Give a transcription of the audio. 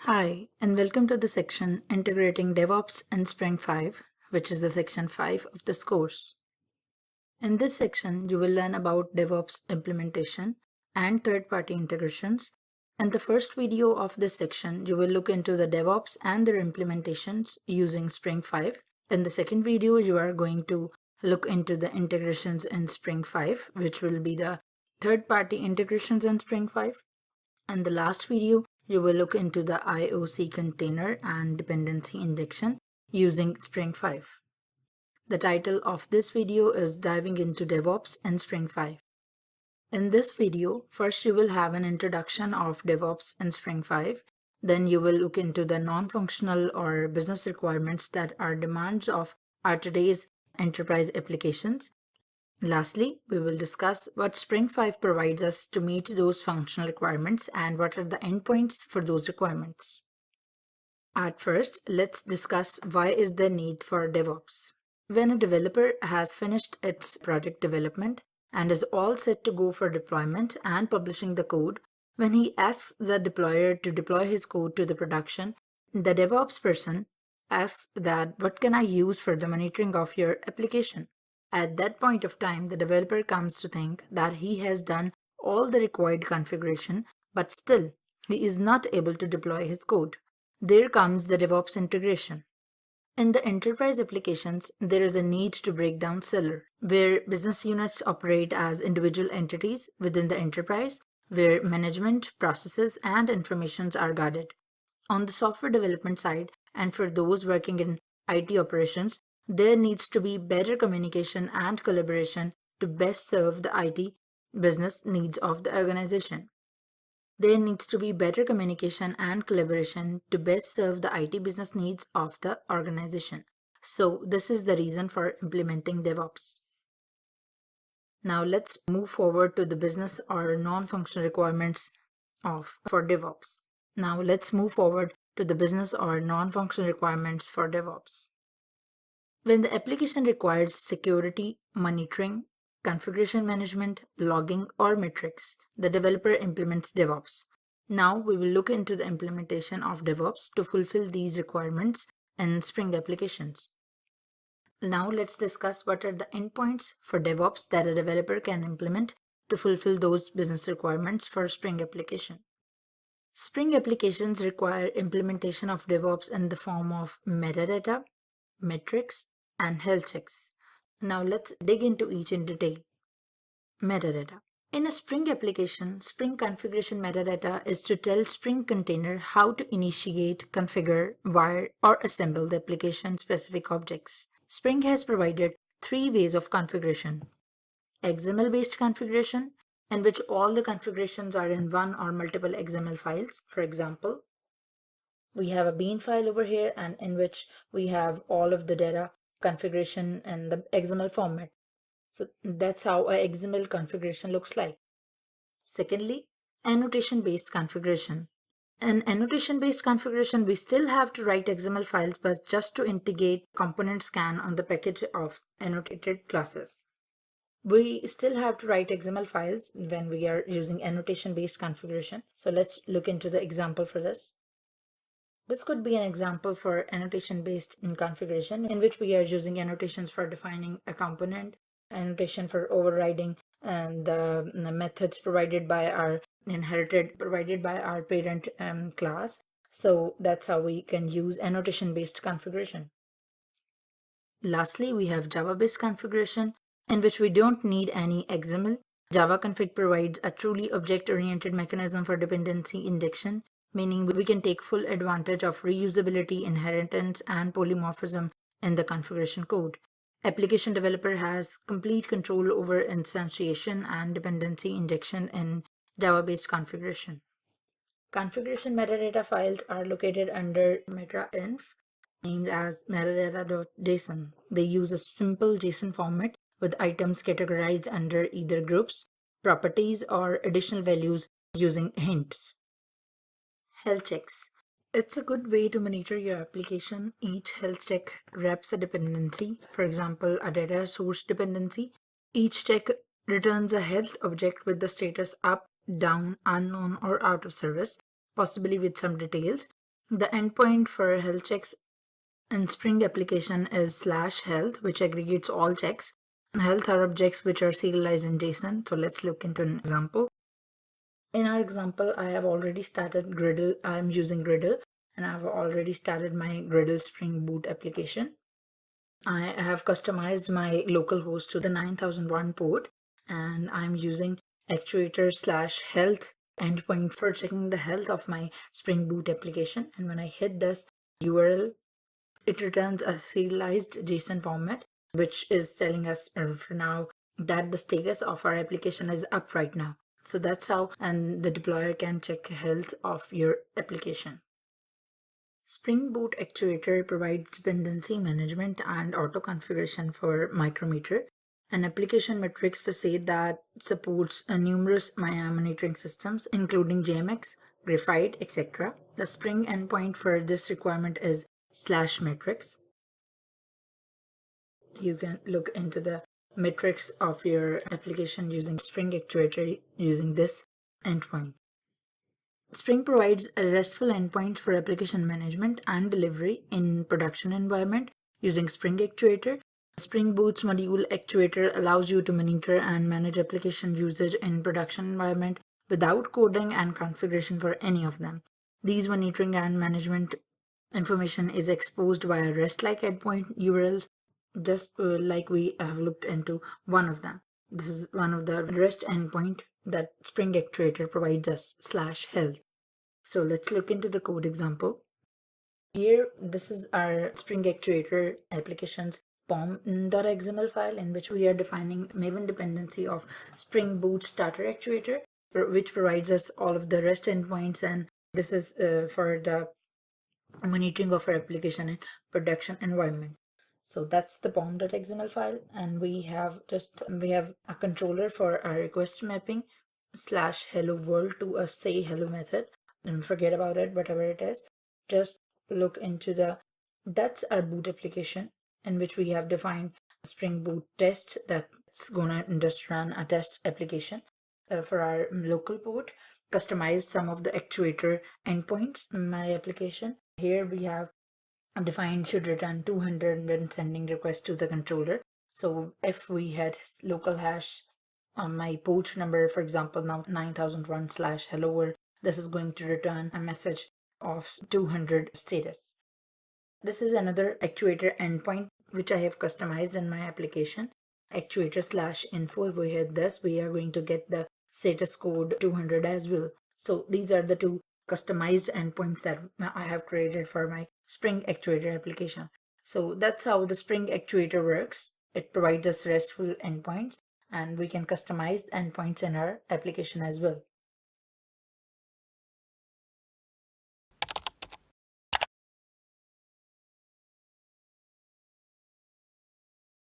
Hi, and welcome to the section Integrating DevOps in Spring 5, which is the section 5 of this course. In this section, you will learn about DevOps implementation and third-party integrations. In the first video of this section, you will look into the DevOps and their implementations using Spring 5. In the second video, you are going to look into the integrations in Spring 5, which will be the third-party integrations in Spring 5. And the last video, you will look into the IOC container and dependency injection using Spring 5. The title of this video is Diving into DevOps in Spring 5. In this video, first you will have an introduction of DevOps in Spring 5. Then you will look into the non-functional or business requirements that are demands of our today's enterprise applications. Lastly, we will discuss what Spring 5 provides us to meet those functional requirements and what are the endpoints for those requirements. At first, let's discuss why is there need for DevOps. When a developer has finished its project development and is all set to go for deployment and publishing the code, when he asks the deployer to deploy his code to the production, the DevOps person asks that what can I use for the monitoring of your application? At that point of time, the developer comes to think that he has done all the required configuration, but still, he is not able to deploy his code. There comes the DevOps integration. In the enterprise applications, there is a need to break down silo, where business units operate as individual entities within the enterprise, where management, processes, and informations are guarded. On the software development side, and for those working in IT operations, there needs to be better communication and collaboration to best serve the IT business needs of the organization. There needs to be better communication and collaboration to best serve the IT business needs of the organization. So this is the reason for implementing DevOps. Now let's move forward to the business or non-functional requirements for DevOps. Now let's move forward to the business or non-functional requirements for DevOps. When the application requires security, monitoring, configuration management, logging, or metrics, the developer implements DevOps. Now we will look into the implementation of DevOps to fulfill these requirements in Spring applications. Now let's discuss what are the endpoints for DevOps that a developer can implement to fulfill those business requirements for Spring application. Spring applications require implementation of DevOps in the form of metadata, metrics, and health checks. Now let's dig into each in detail. Metadata. In a Spring application, Spring configuration metadata is to tell Spring container how to initiate, configure, wire, or assemble the application-specific objects. Spring has provided three ways of configuration. XML-based configuration, in which all the configurations are in one or multiple XML files. For example, we have a bean file over here and in which we have all of the data configuration in the XML format. So that's how a XML configuration looks like. Secondly, annotation-based configuration. In annotation-based configuration, we still have to write XML files, but just to integrate component scan on the package of annotated classes. We still have to write XML files when we are using annotation-based configuration. So let's look into the example for this. This could be an example for annotation-based configuration in which we are using annotations for defining a component, annotation for overriding and the methods provided by our parent class. So that's how we can use annotation-based configuration. Lastly, we have Java-based configuration in which we don't need any XML. Java config provides a truly object-oriented mechanism for dependency injection, meaning we can take full advantage of reusability, inheritance, and polymorphism in the configuration code. Application developer has complete control over instantiation and dependency injection in Java-based configuration. Configuration metadata files are located under meta.inf, named as metadata.json. They use a simple JSON format with items categorized under either groups, properties, or additional values using hints. Health checks. It's a good way to monitor your application. Each health check wraps a dependency, for example, a data source dependency. Each check returns a health object with the status up, down, unknown, or out of service, possibly with some details. The endpoint for health checks in Spring application is /health, which aggregates all checks. Health are objects which are serialized in JSON. So let's look into an example. In our example, I have already started Gradle. I'm using Gradle, and I've already started my Gradle Spring Boot application. I have customized my local host to the 9001 port, and I'm using actuator /health endpoint for checking the health of my Spring Boot application. And when I hit this URL, it returns a serialized JSON format, which is telling us for now that the status of our application is up right now. So that's how and the deployer can check health of your application. Spring Boot Actuator provides dependency management and auto configuration for Micrometer, an application metrics facade that supports numerous monitoring systems, including JMX, Graphite, etc. The Spring endpoint for this requirement is /metrics. You can look into the metrics of your application using Spring Actuator using this endpoint. Spring provides a RESTful endpoints for application management and delivery in production environment using Spring Actuator. Spring Boot's module Actuator allows you to monitor and manage application usage in production environment without coding and configuration for any of them. These monitoring and management information is exposed via REST-like endpoint URLs, just like we have looked into one of them. This is one of the REST endpoint that Spring Actuator provides us /health. So let's look into the code example. Here, this is our Spring Actuator application's pom.xml file in which we are defining Maven dependency of Spring Boot Starter Actuator, which provides us all of the REST endpoints, and this is for the monitoring of our application in production environment. So that's the pom.xml file, and we have a controller for our request mapping /hello world to a say hello method. Don't forget about it, whatever it is. Just look into that's our boot application in which we have defined Spring Boot test that's gonna just run a test application for our local port. Customize some of the actuator endpoints in my application. Here we have defined should return 200 when sending request to the controller. So if we had local hash on my port number, for example, now 9001 /hello world, this is going to return a message of 200 status. This is another actuator endpoint which I have customized in my application. Actuator /info. If we hit this, we are going to get the status code 200 as well. So these are the two customized endpoints that I have created for my Spring Actuator application. So that's how the Spring Actuator works. It provides us RESTful endpoints, and we can customize endpoints in our application as well.